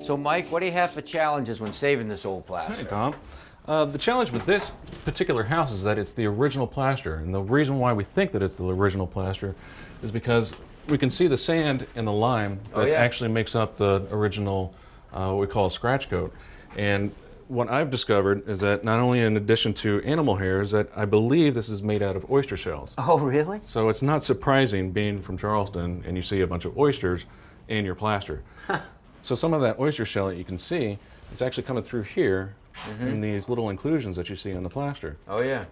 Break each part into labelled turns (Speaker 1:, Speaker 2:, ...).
Speaker 1: So Mike, what do you have for challenges when saving this old plaster?
Speaker 2: Hey Tom. The challenge with this particular house is that it's the original plaster, and the reason why we think that it's the original plaster is because we can see the sand and the lime that actually makes up the original, what we call a scratch coat. And what I've discovered is that not only in addition to animal hairs, that I believe this is made out of oyster shells.
Speaker 1: Oh, really?
Speaker 2: So it's not surprising being from Charleston and you see a bunch of oysters in your plaster. So some of that oyster shell that you can see is actually coming through here in these little inclusions that you see on the plaster.
Speaker 1: Oh, yeah.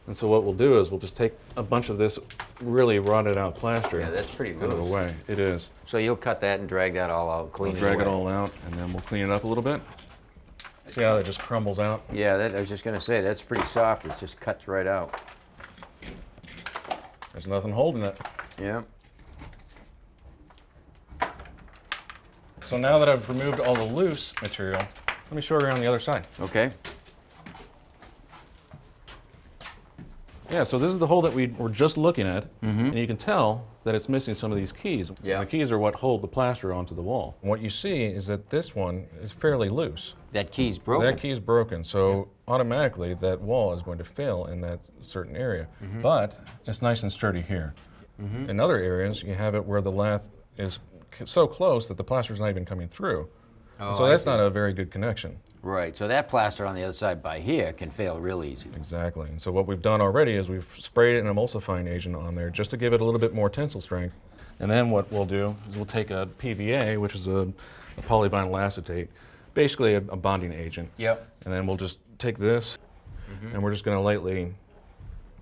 Speaker 2: And so what we'll do is we'll just take a bunch of this really rotted out plaster.
Speaker 1: Yeah, that's pretty loose.
Speaker 2: Out of the way. It is.
Speaker 1: So you'll cut that and drag that all out, clean it away.
Speaker 2: Drag it all out, and then we'll clean it up a little bit. See how it just crumbles out?
Speaker 1: Yeah, I was just going to say, that's pretty soft. It just cuts right out.
Speaker 2: There's nothing holding it.
Speaker 1: Yeah.
Speaker 2: So now that I've removed all the loose material, let me show you around the other side.
Speaker 1: Okay.
Speaker 2: Yeah, so this is the hole that we were just looking at, and you can tell that it's missing some of these keys.
Speaker 1: Yeah.
Speaker 2: And the keys are what hold the plaster onto the wall. And what you see is that this one is fairly loose.
Speaker 1: That key's broken.
Speaker 2: That key's broken, so automatically that wall is going to fail in that certain area. But it's nice and sturdy here. In other areas, you have it where the lath is so close that the plaster's not even coming through.
Speaker 1: Oh,
Speaker 2: so that's not a very good connection.
Speaker 1: Right, so that plaster on the other side by here can fail real easy.
Speaker 2: Exactly, and so what we've done already is we've sprayed an emulsifying agent on there just to give it a little bit more tensile strength. And then what we'll do is we'll take a PVA, which is a polyvinyl acetate, basically a bonding agent.
Speaker 1: Yep.
Speaker 2: And then we'll just take this, and we're just going to lightly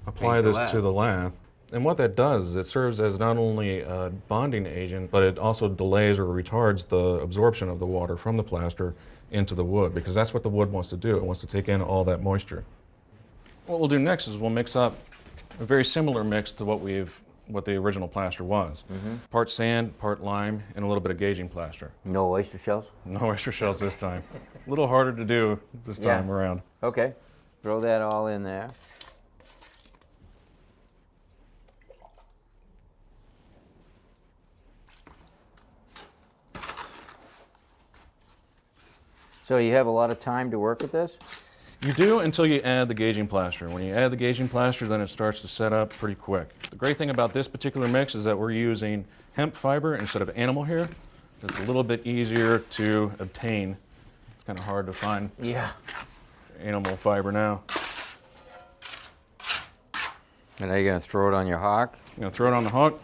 Speaker 2: apply this to the lath. And what that does is it serves as not only a bonding agent, but it also delays or retards the absorption of the water from the plaster into the wood, because that's what the wood wants to do. It wants to take in all that moisture. What we'll do next is we'll mix up a very similar mix to what the original plaster was. Part sand, part lime, and a little bit of gauging plaster.
Speaker 1: No oyster shells?
Speaker 2: No oyster shells this time. A little harder to do this time around.
Speaker 1: Okay, throw that all in there. So you have a lot of time to work with this?
Speaker 2: You do until you add the gauging plaster. When you add the gauging plaster, then it starts to set up pretty quick. The great thing about this particular mix is that we're using hemp fiber instead of animal hair. It's a little bit easier to obtain. It's kind of hard to find animal fiber now.
Speaker 1: And now you're going to throw it on your hawk?
Speaker 2: You're going to throw it on the hook.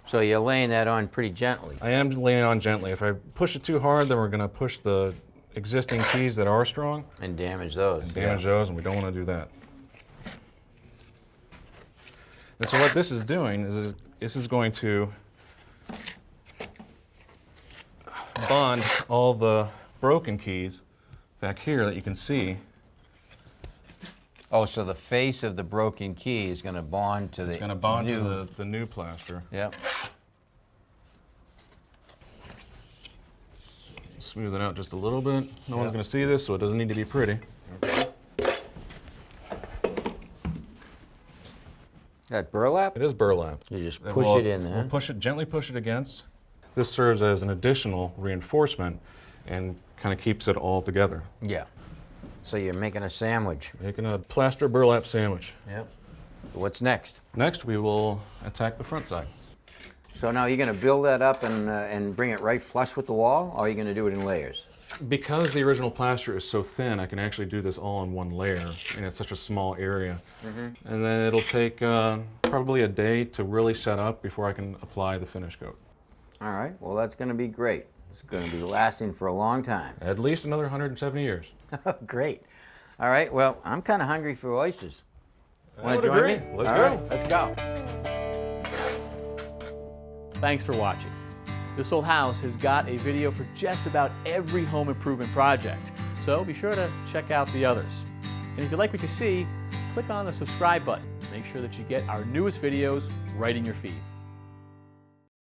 Speaker 1: So you're laying that on pretty gently.
Speaker 2: I am laying it on gently. If I push it too hard, then we're going to push the existing keys that are strong.
Speaker 1: And damage those.
Speaker 2: And damage those, and we don't want to do that. And so what this is doing is this is going to bond all the broken keys back here that you can see.
Speaker 1: Oh, so the face of the broken key is going to bond to
Speaker 2: the new plaster.
Speaker 1: Yep.
Speaker 2: Smooth it out just a little bit. No one's going to see this, so it doesn't need to be pretty.
Speaker 1: That burlap?
Speaker 2: It is burlap.
Speaker 1: You just push it in there.
Speaker 2: We'll push it, gently push it against. This serves as an additional reinforcement and kind of keeps it all together.
Speaker 1: Yeah. So you're making a sandwich.
Speaker 2: Making a plaster burlap sandwich.
Speaker 1: Yep. What's next?
Speaker 2: Next, we will attack the front side.
Speaker 1: So now you're going to build that up and bring it right flush with the wall, or are you going to do it in layers?
Speaker 2: Because the original plaster is so thin, I can actually do this all in one layer, and it's such a small area. And then it'll take probably a day to really set up before I can apply the finish coat.
Speaker 1: All right. Well, that's going to be great. It's going to be lasting for a long time.
Speaker 2: At least another 170 years.
Speaker 1: Great. All right. Well, I'm kind of hungry for oysters. Want to join
Speaker 2: agree.
Speaker 1: me?
Speaker 2: Let's
Speaker 1: All
Speaker 2: go.
Speaker 1: right, let's go.
Speaker 3: Thanks for watching. This Old House has got a video for just about every home improvement project, so be sure to check out the others. And if you like what you see, click on the subscribe button to make sure that you get our newest videos right in your feed.